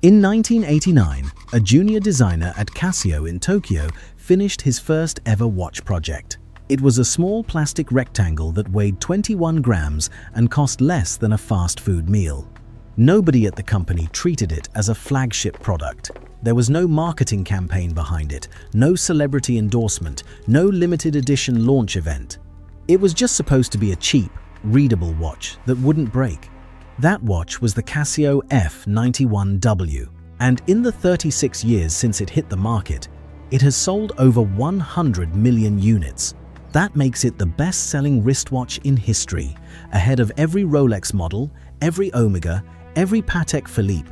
In 1989, a junior designer at Casio in Tokyo finished his first ever watch project. It was a small plastic rectangle that weighed 21 grams and cost less than a fast food meal. Nobody at the company treated it as a flagship product. There was no marketing campaign behind it, no celebrity endorsement, no limited edition launch event. It was just supposed to be a cheap, readable watch that wouldn't break. That watch was the Casio F-91W, and in the 36 years since it hit the market, it has sold over 100 million units. That makes it the best-selling wristwatch in history, ahead of every Rolex model, every Omega, every Patek Philippe,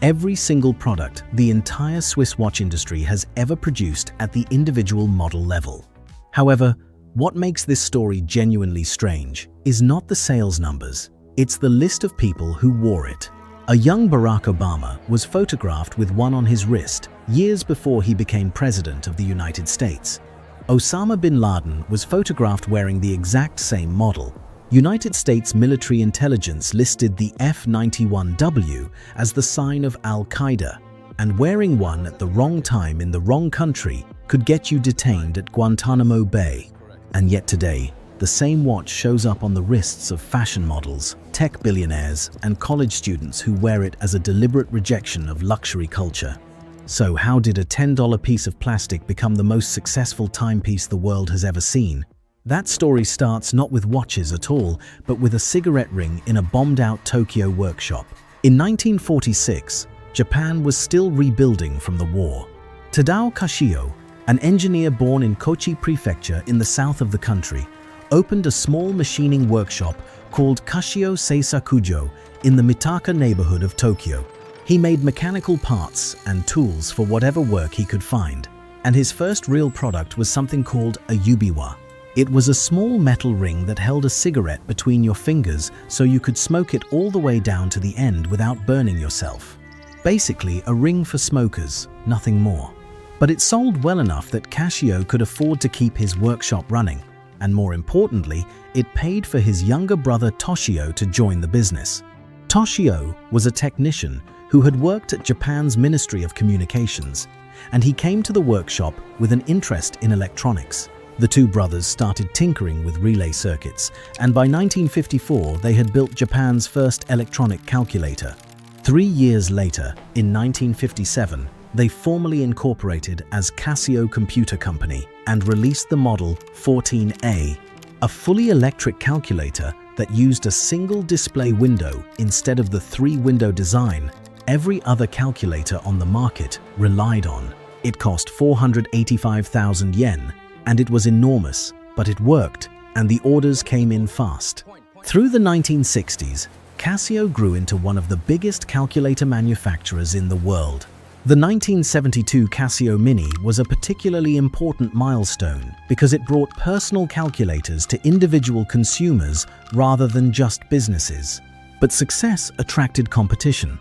every single product the entire Swiss watch industry has ever produced at the individual model level. However, what makes this story genuinely strange is not the sales numbers, it's the list of people who wore it. A young Barack Obama was photographed with one on his wrist years before he became president of the United States. Osama bin Laden was photographed wearing the exact same model. United States military intelligence listed the F-91W as the sign of Al-Qaeda, and wearing one at the wrong time in the wrong country could get you detained at Guantanamo Bay. And yet today, the same watch shows up on the wrists of fashion models, tech billionaires, and college students who wear it as a deliberate rejection of luxury culture. So how did a $10 piece of plastic become the most successful timepiece the world has ever seen? That story starts not with watches at all, but with a cigarette ring in a bombed-out Tokyo workshop. In 1946, Japan was still rebuilding from the war. Tadao Casio, an engineer born in Kochi Prefecture in the south of the country, opened a small machining workshop called Casio Seisakujo in the Mitaka neighborhood of Tokyo. He made mechanical parts and tools for whatever work he could find, and his first real product was something called a yubiwa. It was a small metal ring that held a cigarette between your fingers so you could smoke it all the way down to the end without burning yourself. Basically, a ring for smokers, nothing more. But it sold well enough that Casio could afford to keep his workshop running, and more importantly, it paid for his younger brother Toshio to join the business. Toshio was a technician who had worked at Japan's Ministry of Communications, and he came to the workshop with an interest in electronics. The two brothers started tinkering with relay circuits, and by 1954 they had built Japan's first electronic calculator. 3 years later, in 1957, they formally incorporated as Casio Computer Company and released the model 14A, a fully electric calculator that used a single display window instead of the 3-window design every other calculator on the market relied on. It cost 485,000 yen, and it was enormous, but it worked, and the orders came in fast. Through the 1960s, Casio grew into one of the biggest calculator manufacturers in the world. The 1972 Casio Mini was a particularly important milestone because it brought personal calculators to individual consumers rather than just businesses. But success attracted competition.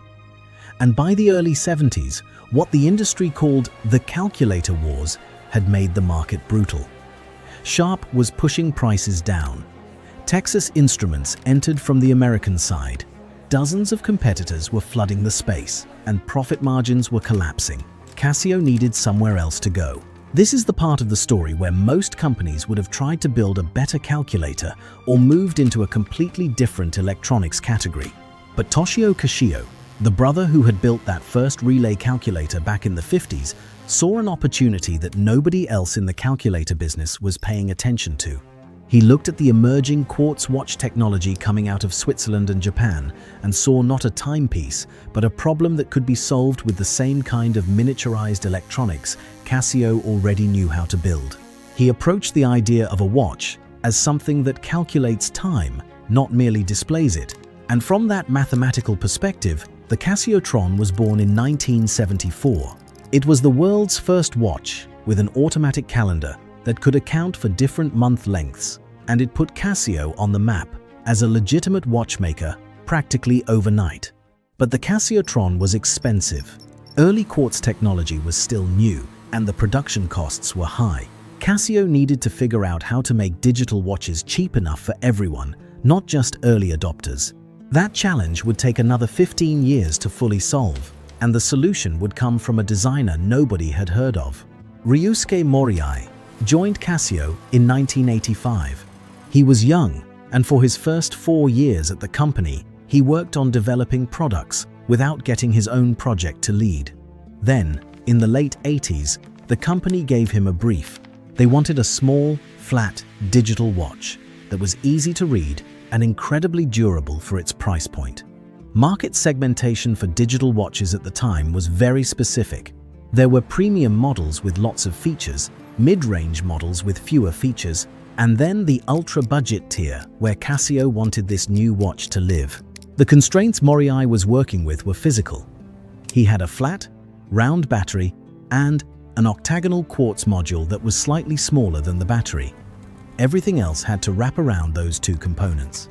And by the early 70s, what the industry called the calculator wars had made the market brutal. Sharp was pushing prices down. Texas Instruments entered from the American side. Dozens of competitors were flooding the space, and profit margins were collapsing. Casio needed somewhere else to go. This is the part of the story where most companies would have tried to build a better calculator or moved into a completely different electronics category. But Toshio Casio, the brother who had built that first relay calculator back in the 50s, saw an opportunity that nobody else in the calculator business was paying attention to. He looked at the emerging quartz watch technology coming out of Switzerland and Japan and saw not a timepiece, but a problem that could be solved with the same kind of miniaturized electronics Casio already knew how to build. He approached the idea of a watch as something that calculates time, not merely displays it. And from that mathematical perspective, the Casiotron was born in 1974. It was the world's first watch with an automatic calendar that could account for different month lengths, and it put Casio on the map as a legitimate watchmaker practically overnight. But the Casiotron was expensive. Early quartz technology was still new, and the production costs were high. Casio needed to figure out how to make digital watches cheap enough for everyone, not just early adopters. That challenge would take another 15 years to fully solve. and the solution would come from a designer nobody had heard of. Ryusuke Moriai joined Casio in 1985. He was young, and for his first 4 years at the company, he worked on developing products without getting his own project to lead. Then, in the late 80s, the company gave him a brief. They wanted a small, flat, digital watch that was easy to read and incredibly durable for its price point. Market segmentation for digital watches at the time was very specific. There were premium models with lots of features, mid-range models with fewer features, and then the ultra-budget tier where Casio wanted this new watch to live. The constraints Moriai was working with were physical. He had a flat, round battery and an octagonal quartz module that was slightly smaller than the battery. Everything else had to wrap around those two components.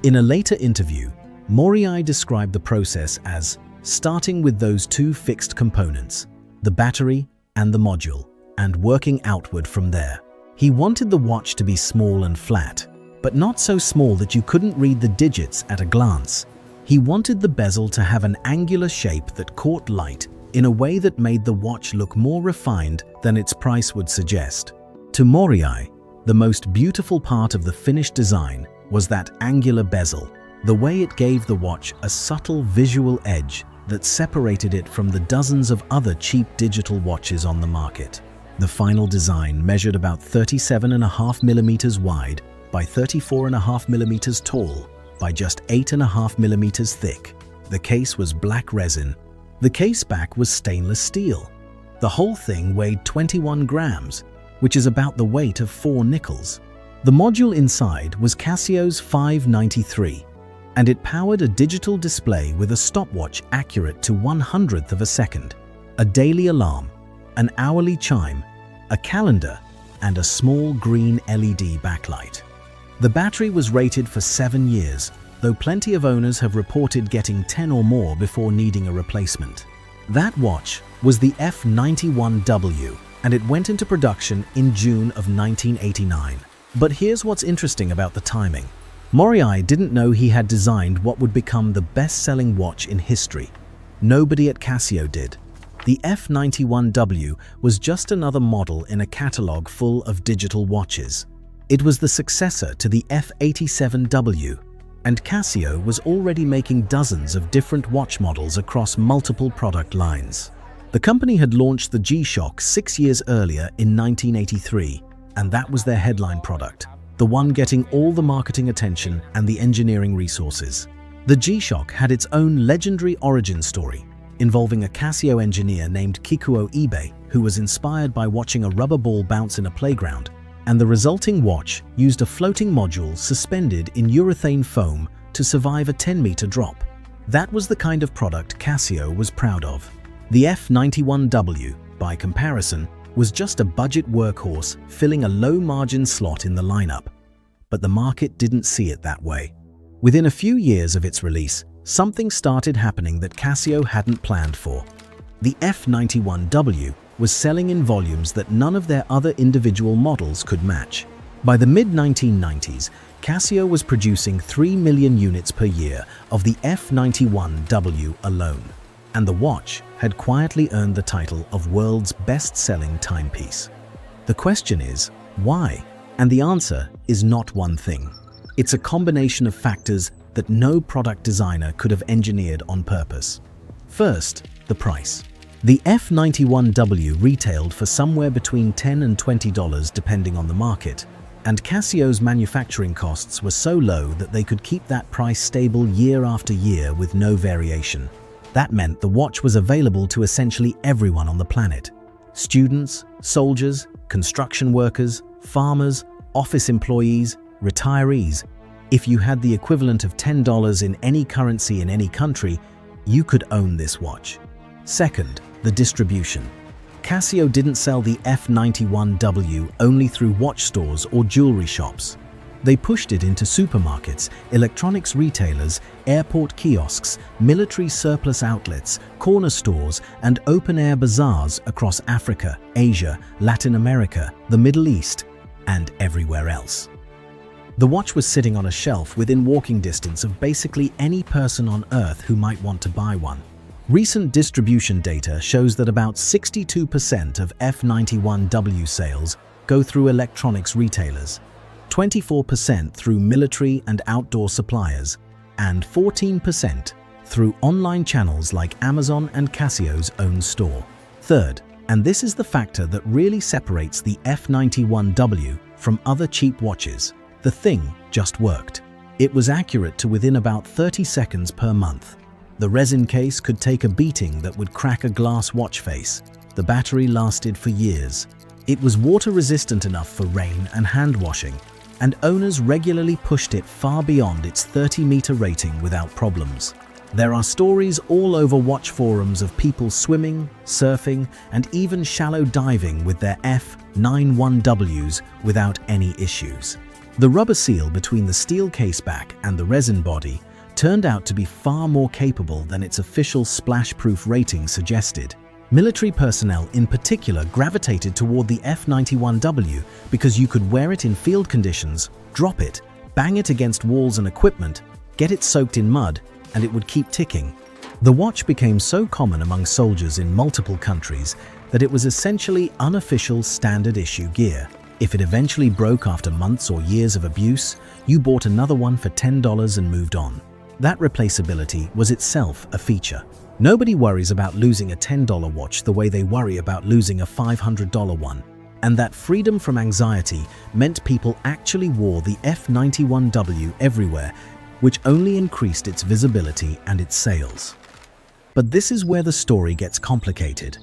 In a later interview, Moriai described the process as starting with those two fixed components, the battery and the module, and working outward from there. He wanted the watch to be small and flat, but not so small that you couldn't read the digits at a glance. He wanted the bezel to have an angular shape that caught light in a way that made the watch look more refined than its price would suggest. To Moriai, the most beautiful part of the finished design was that angular bezel, the way it gave the watch a subtle visual edge that separated it from the dozens of other cheap digital watches on the market. The final design measured about 37.5 millimeters wide by 34.5 millimeters tall by just 8.5 millimeters thick. The case was black resin. The case back was stainless steel. The whole thing weighed 21 grams, which is about the weight of 4 nickels. The module inside was Casio's F-91W, and it powered a digital display with a stopwatch accurate to 1/100th of a second, a daily alarm, an hourly chime, a calendar, and a small green LED backlight. The battery was rated for 7 years, though plenty of owners have reported getting 10 or more before needing a replacement. That watch was the F-91W, and it went into production in June of 1989. But here's what's interesting about the timing. Moriai didn't know he had designed what would become the best-selling watch in history. Nobody at Casio did. The F-91W was just another model in a catalog full of digital watches. It was the successor to the F-87W, and Casio was already making dozens of different watch models across multiple product lines. The company had launched the G-Shock 6 years earlier in 1983, and that was their headline product, the one getting all the marketing attention and the engineering resources. The G-Shock had its own legendary origin story, involving a Casio engineer named Kikuo Ibe, who was inspired by watching a rubber ball bounce in a playground, and the resulting watch used a floating module suspended in urethane foam to survive a 10-meter drop. That was the kind of product Casio was proud of. The F-91W, by comparison, was just a budget workhorse filling a low-margin slot in the lineup. But the market didn't see it that way. Within a few years of its release, something started happening that Casio hadn't planned for. The F-91W was selling in volumes that none of their other individual models could match. By the mid-1990s, Casio was producing 3 million units per year of the F-91W alone, and the watch had quietly earned the title of world's best-selling timepiece. The question is, why? And the answer is not one thing. It's a combination of factors that no product designer could have engineered on purpose. First, the price. The F-91W retailed for somewhere between $10 and $20 depending on the market, and Casio's manufacturing costs were so low that they could keep that price stable year after year with no variation. That meant the watch was available to essentially everyone on the planet. Students, soldiers, construction workers, farmers, office employees, retirees. If you had the equivalent of $10 in any currency in any country, you could own this watch. Second, the distribution. Casio didn't sell the F-91W only through watch stores or jewelry shops. They pushed it into supermarkets, electronics retailers, airport kiosks, military surplus outlets, corner stores, and open-air bazaars across Africa, Asia, Latin America, the Middle East, and everywhere else. The watch was sitting on a shelf within walking distance of basically any person on Earth who might want to buy one. Recent distribution data shows that about 62% of F-91W sales go through electronics retailers, 24% through military and outdoor suppliers, and 14% through online channels like Amazon and Casio's own store. Third, and this is the factor that really separates the F-91W from other cheap watches, the thing just worked. It was accurate to within about 30 seconds per month. The resin case could take a beating that would crack a glass watch face. The battery lasted for years. It was water-resistant enough for rain and hand washing, and owners regularly pushed it far beyond its 30-meter rating without problems. There are stories all over watch forums of people swimming, surfing, and even shallow diving with their F-91Ws without any issues. The rubber seal between the steel caseback and the resin body turned out to be far more capable than its official splash-proof rating suggested. Military personnel in particular gravitated toward the F-91W because you could wear it in field conditions, drop it, bang it against walls and equipment, get it soaked in mud, and it would keep ticking. The watch became so common among soldiers in multiple countries that it was essentially unofficial standard-issue gear. If it eventually broke after months or years of abuse, you bought another one for $10 and moved on. That replaceability was itself a feature. Nobody worries about losing a $10 watch the way they worry about losing a $500 one. And that freedom from anxiety meant people actually wore the F-91W everywhere, which only increased its visibility and its sales. But this is where the story gets complicated,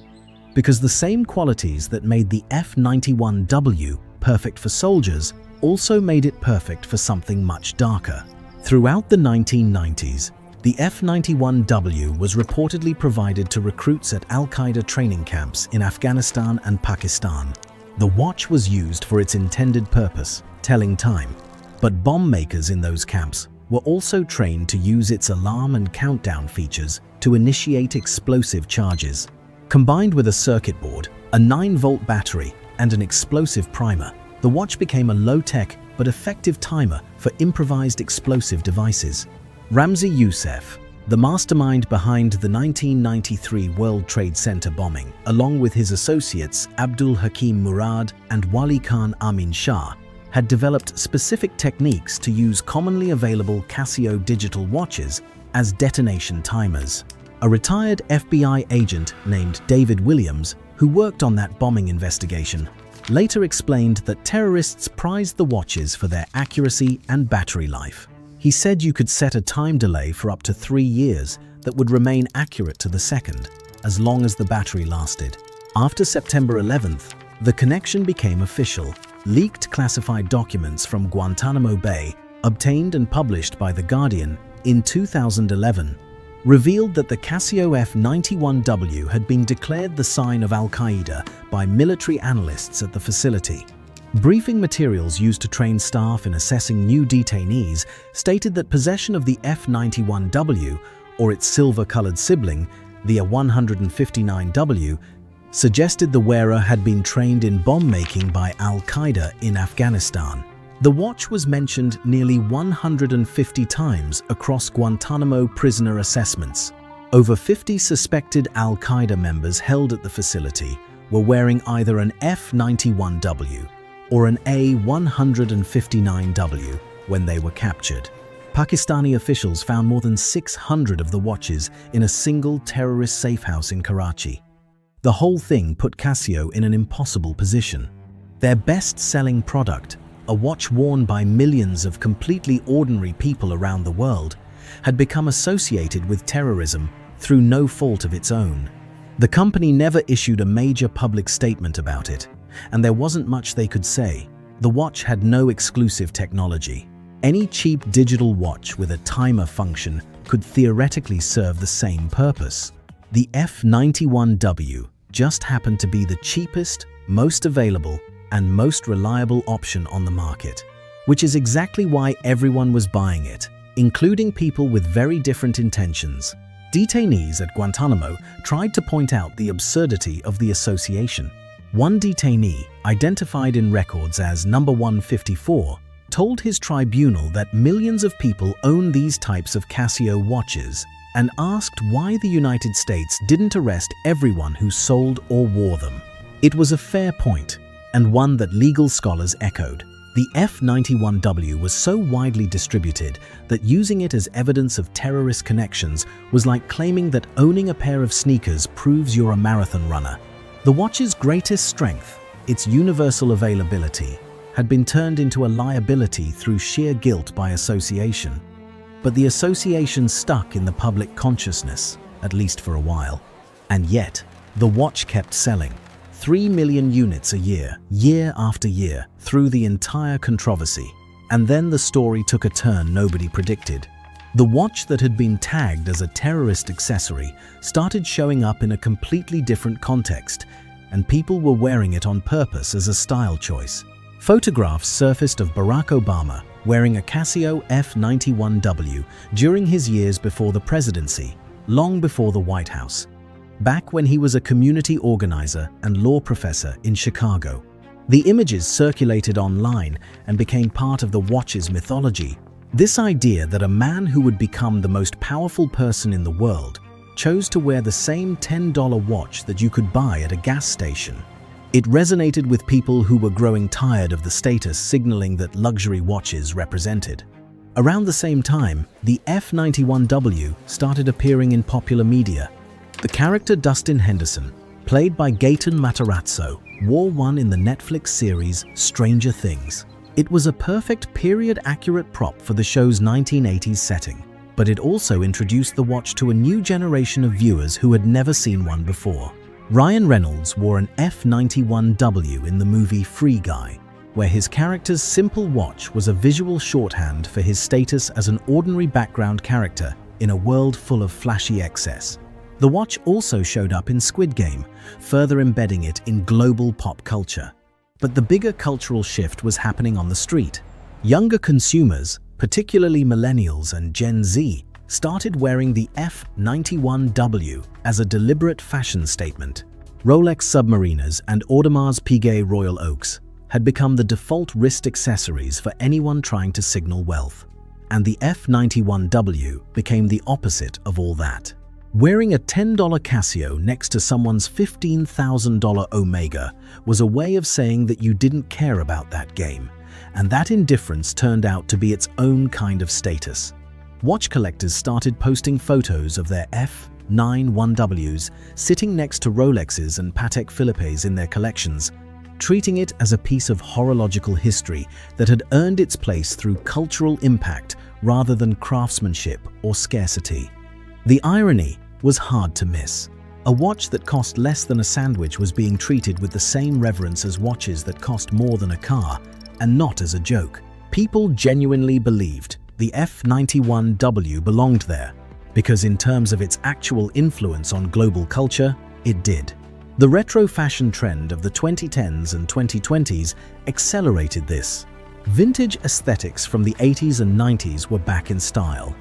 because the same qualities that made the F-91W perfect for soldiers also made it perfect for something much darker. Throughout the 1990s, the F-91W was reportedly provided to recruits at Al-Qaeda training camps in Afghanistan and Pakistan. The watch was used for its intended purpose, telling time. But bomb makers in those camps were also trained to use its alarm and countdown features to initiate explosive charges. Combined with a circuit board, a 9-volt battery, and an explosive primer, the watch became a low-tech but effective timer for improvised explosive devices. Ramzi Youssef, the mastermind behind the 1993 World Trade Center bombing, along with his associates Abdul Hakim Murad and Wali Khan Amin Shah, had developed specific techniques to use commonly available Casio digital watches as detonation timers. A retired FBI agent named David Williams, who worked on that bombing investigation, later explained that terrorists prized the watches for their accuracy and battery life. He said you could set a time delay for up to 3 years that would remain accurate to the second, as long as the battery lasted. After September 11th, the connection became official. Leaked classified documents from Guantanamo Bay, obtained and published by The Guardian in 2011, revealed that the Casio F-91W had been declared the sign of Al-Qaeda by military analysts at the facility. Briefing materials used to train staff in assessing new detainees stated that possession of the F-91W, or its silver-colored sibling, the 159W, suggested the wearer had been trained in bomb-making by Al-Qaeda in Afghanistan. The watch was mentioned nearly 150 times across Guantanamo prisoner assessments. Over 50 suspected Al-Qaeda members held at the facility were wearing either an F-91W or an A-159W when they were captured. Pakistani officials found more than 600 of the watches in a single terrorist safehouse in Karachi. The whole thing put Casio in an impossible position. Their best-selling product, a watch worn by millions of completely ordinary people around the world, had become associated with terrorism through no fault of its own. The company never issued a major public statement about it, and there wasn't much they could say. The watch had no exclusive technology. Any cheap digital watch with a timer function could theoretically serve the same purpose. The F-91W just happened to be the cheapest, most available, and most reliable option on the market, which is exactly why everyone was buying it, including people with very different intentions. Detainees at Guantanamo tried to point out the absurdity of the association. One detainee, identified in records as number 154, told his tribunal that millions of people own these types of Casio watches, and asked why the United States didn't arrest everyone who sold or wore them. It was a fair point, and one that legal scholars echoed. The F-91W was so widely distributed that using it as evidence of terrorist connections was like claiming that owning a pair of sneakers proves you're a marathon runner. The watch's greatest strength, its universal availability, had been turned into a liability through sheer guilt by association. But the association stuck in the public consciousness, at least for a while. And yet, the watch kept selling. 3 million units a year, year after year, through the entire controversy. And then the story took a turn nobody predicted. The watch that had been tagged as a terrorist accessory started showing up in a completely different context, and people were wearing it on purpose as a style choice. Photographs surfaced of Barack Obama wearing a Casio F-91W during his years before the presidency, long before the White House. Back when he was a community organizer and law professor in Chicago. The images circulated online and became part of the watch's mythology. This idea that a man who would become the most powerful person in the world chose to wear the same $10 watch that you could buy at a gas station. It resonated with people who were growing tired of the status signaling that luxury watches represented. Around the same time, the F-91W started appearing in popular media. The character Dustin Henderson, played by Gaten Matarazzo, wore one in the Netflix series Stranger Things. It was a perfect period-accurate prop for the show's 1980s setting, but it also introduced the watch to a new generation of viewers who had never seen one before. Ryan Reynolds wore an F-91W in the movie Free Guy, where his character's simple watch was a visual shorthand for his status as an ordinary background character in a world full of flashy excess. The watch also showed up in Squid Game, further embedding it in global pop culture. But the bigger cultural shift was happening on the street. Younger consumers, particularly millennials and Gen Z, started wearing the F-91W as a deliberate fashion statement. Rolex Submariners and Audemars Piguet Royal Oaks had become the default wrist accessories for anyone trying to signal wealth. And the F-91W became the opposite of all that. Wearing a $10 Casio next to someone's $15,000 Omega was a way of saying that you didn't care about that game, and that indifference turned out to be its own kind of status. Watch collectors started posting photos of their F-91Ws sitting next to Rolexes and Patek Philippe's in their collections, treating it as a piece of horological history that had earned its place through cultural impact rather than craftsmanship or scarcity. The irony was hard to miss. A watch that cost less than a sandwich was being treated with the same reverence as watches that cost more than a car, and not as a joke. People genuinely believed the F-91W belonged there, because in terms of its actual influence on global culture, it did. The retro fashion trend of the 2010s and 2020s accelerated this. Vintage aesthetics from the 80s and 90s were back in style.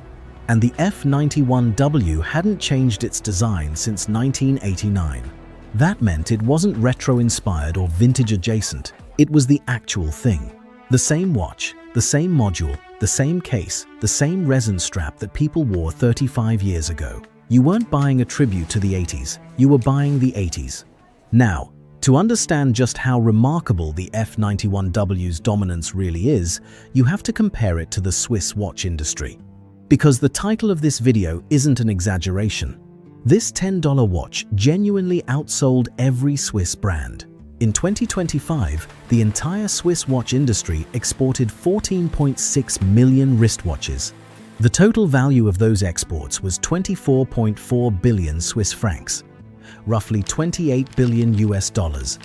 And the F-91W hadn't changed its design since 1989. That meant it wasn't retro-inspired or vintage-adjacent. It was the actual thing. The same watch, the same module, the same case, the same resin strap that people wore 35 years ago. You weren't buying a tribute to the 80s, you were buying the 80s. Now, to understand just how remarkable the F-91W's dominance really is, you have to compare it to the Swiss watch industry. Because the title of this video isn't an exaggeration. This $10 watch genuinely outsold every Swiss brand. In 2025, the entire Swiss watch industry exported 14.6 million wristwatches. The total value of those exports was 24.4 billion Swiss francs, roughly 28 billion US dollars.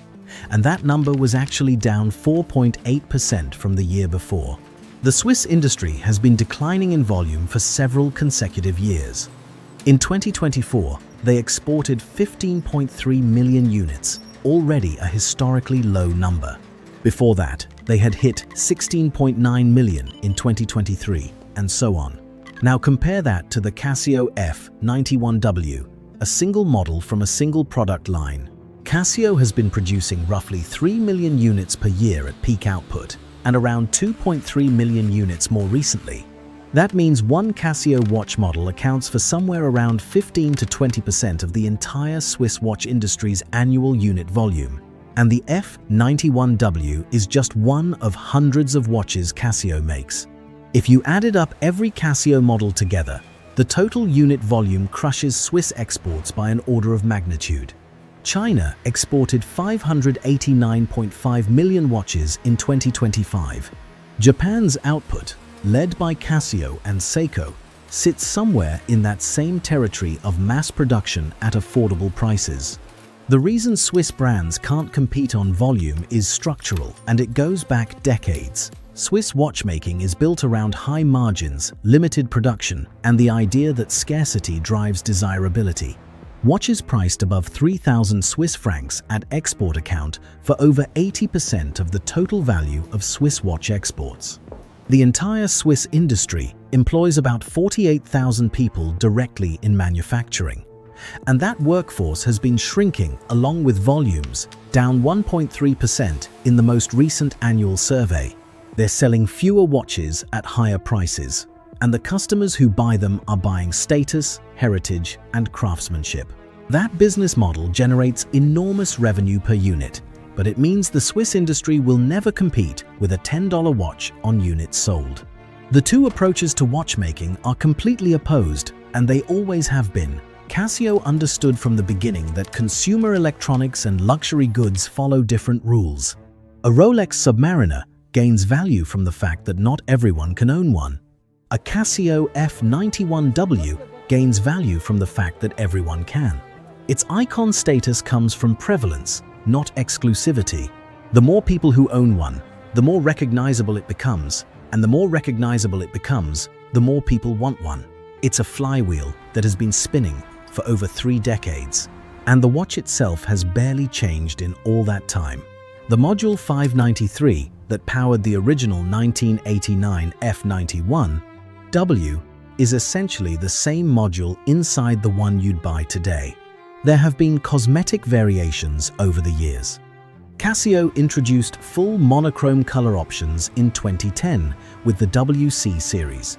And that number was actually down 4.8% from the year before. The Swiss industry has been declining in volume for several consecutive years. In 2024, they exported 15.3 million units, already a historically low number. Before that, they had hit 16.9 million in 2023, and so on. Now compare that to the Casio F-91W, a single model from a single product line. Casio has been producing roughly 3 million units per year at peak output, and around 2.3 million units more recently. That means one Casio watch model accounts for somewhere around 15 to 20% of the entire Swiss watch industry's annual unit volume. And the F-91W is just one of hundreds of watches Casio makes. If you added up every Casio model together, the total unit volume crushes Swiss exports by an order of magnitude. China exported 589.5 million watches in 2025. Japan's output, led by Casio and Seiko, sits somewhere in that same territory of mass production at affordable prices. The reason Swiss brands can't compete on volume is structural, and it goes back decades. Swiss watchmaking is built around high margins, limited production, and the idea that scarcity drives desirability. Watches priced above 3,000 Swiss francs at export account for over 80% of the total value of Swiss watch exports. The entire Swiss industry employs about 48,000 people directly in manufacturing. And that workforce has been shrinking along with volumes, down 1.3% in the most recent annual survey. They're selling fewer watches at higher prices, and the customers who buy them are buying status, heritage, and craftsmanship. That business model generates enormous revenue per unit, but it means the Swiss industry will never compete with a $10 watch on units sold. The two approaches to watchmaking are completely opposed, and they always have been. Casio understood from the beginning that consumer electronics and luxury goods follow different rules. A Rolex Submariner gains value from the fact that not everyone can own one. A Casio F-91W gains value from the fact that everyone can. Its icon status comes from prevalence, not exclusivity. The more people who own one, the more recognizable it becomes, and the more recognizable it becomes, the more people want one. It's a flywheel that has been spinning for over 3 decades, and the watch itself has barely changed in all that time. The Module 593 that powered the original 1989 F-91W is essentially the same module inside the one you'd buy today. There have been cosmetic variations over the years. Casio introduced full monochrome color options in 2010 with the WC series.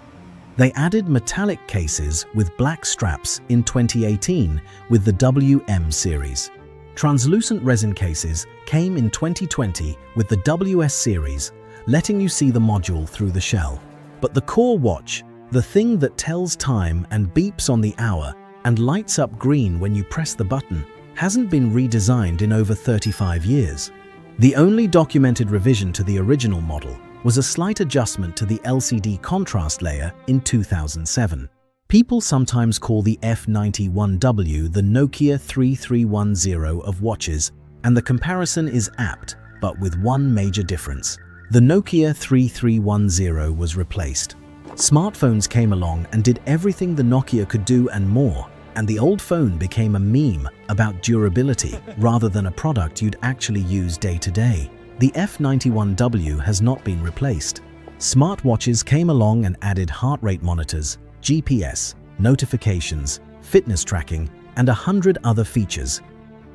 They added metallic cases with black straps in 2018 with the WM series. Translucent resin cases came in 2020 with the WS series, letting you see the module through the shell. But the core watch, the thing that tells time and beeps on the hour and lights up green when you press the button, hasn't been redesigned in over 35 years. The only documented revision to the original model was a slight adjustment to the LCD contrast layer in 2007. People sometimes call the F-91W the Nokia 3310 of watches, and the comparison is apt, but with one major difference. The Nokia 3310 was replaced. Smartphones came along and did everything the Nokia could do and more, and the old phone became a meme about durability rather than a product you'd actually use day to day. The F-91W has not been replaced. Smartwatches came along and added heart rate monitors, GPS, notifications, fitness tracking, and 100 other features.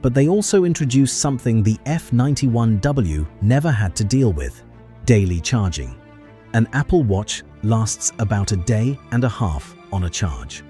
But they also introduced something the F-91W never had to deal with: daily charging. An Apple Watch lasts about a day and a half on a charge.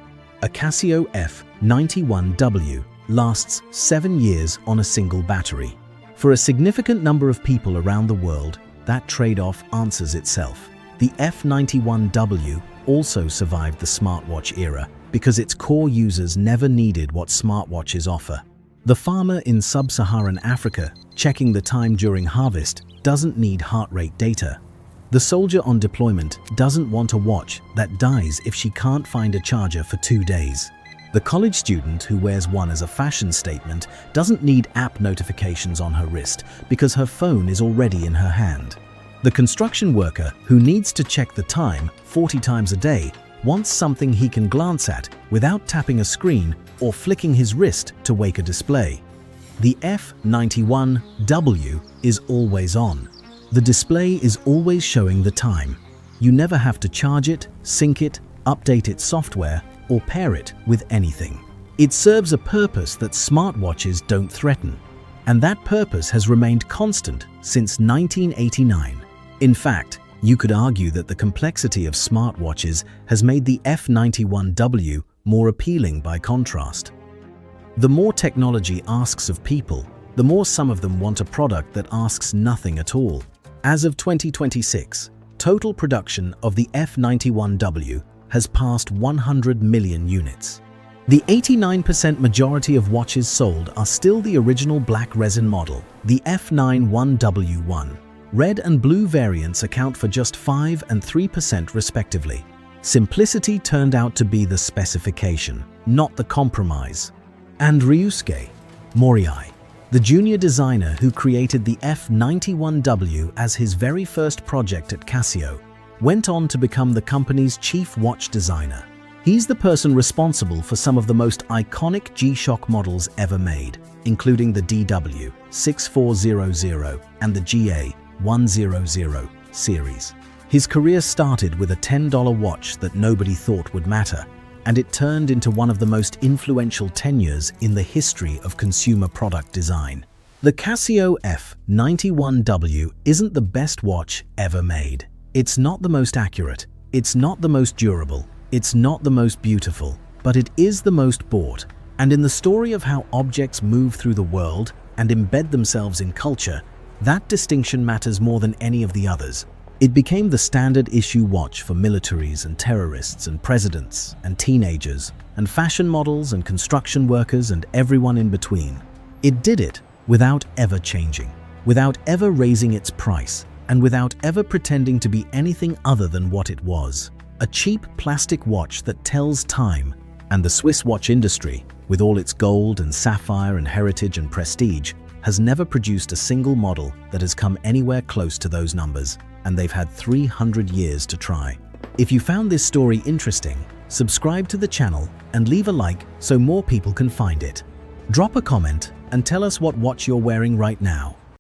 A Casio F-91W lasts 7 years on a single battery. For a significant number of people around the world, that trade-off answers itself. The F-91W also survived the smartwatch era because its core users never needed what smartwatches offer. The farmer in sub-Saharan Africa checking the time during harvest doesn't need heart rate data. The soldier on deployment doesn't want a watch that dies if she can't find a charger for 2 days. The college student who wears one as a fashion statement doesn't need app notifications on her wrist because her phone is already in her hand. The construction worker who needs to check the time 40 times a day wants something he can glance at without tapping a screen or flicking his wrist to wake a display. The F-91W is always on. The display is always showing the time. You never have to charge it, sync it, update its software, or pair it with anything. It serves a purpose that smartwatches don't threaten, and that purpose has remained constant since 1989. In fact, You could argue that the complexity of smartwatches has made the F-91W more appealing by contrast. The more technology asks of people, the more some of them want a product that asks nothing at all. As of 2026, total production of the F-91W has passed 100 million units. The 89% majority of watches sold are still the original black resin model, the F-91W1. Red and blue variants account for just 5% and 3% respectively. Simplicity turned out to be the specification, not the compromise. And Ryusuke Moriai, the junior designer who created the F-91W as his very first project at Casio, went on to become the company's chief watch designer. He's the person responsible for some of the most iconic G-Shock models ever made, including the DW6400 and the GA100 series. His career started with a $10 watch that nobody thought would matter, and it turned into one of the most influential tenures in the history of consumer product design. The Casio F-91W isn't the best watch ever made. It's not the most accurate, it's not the most durable, it's not the most beautiful, but it is the most bought. And in the story of how objects move through the world and embed themselves in culture, that distinction matters more than any of the others. It became the standard issue watch for militaries and terrorists and presidents and teenagers and fashion models and construction workers and everyone in between. It did it without ever changing, without ever raising its price, and without ever pretending to be anything other than what it was. A cheap plastic watch that tells time. And the Swiss watch industry, with all its gold and sapphire and heritage and prestige, has never produced a single model that has come anywhere close to those numbers, and they've had 300 years to try. If you found this story interesting, subscribe to the channel and leave a like so more people can find it. Drop a comment and tell us what watch you're wearing right now.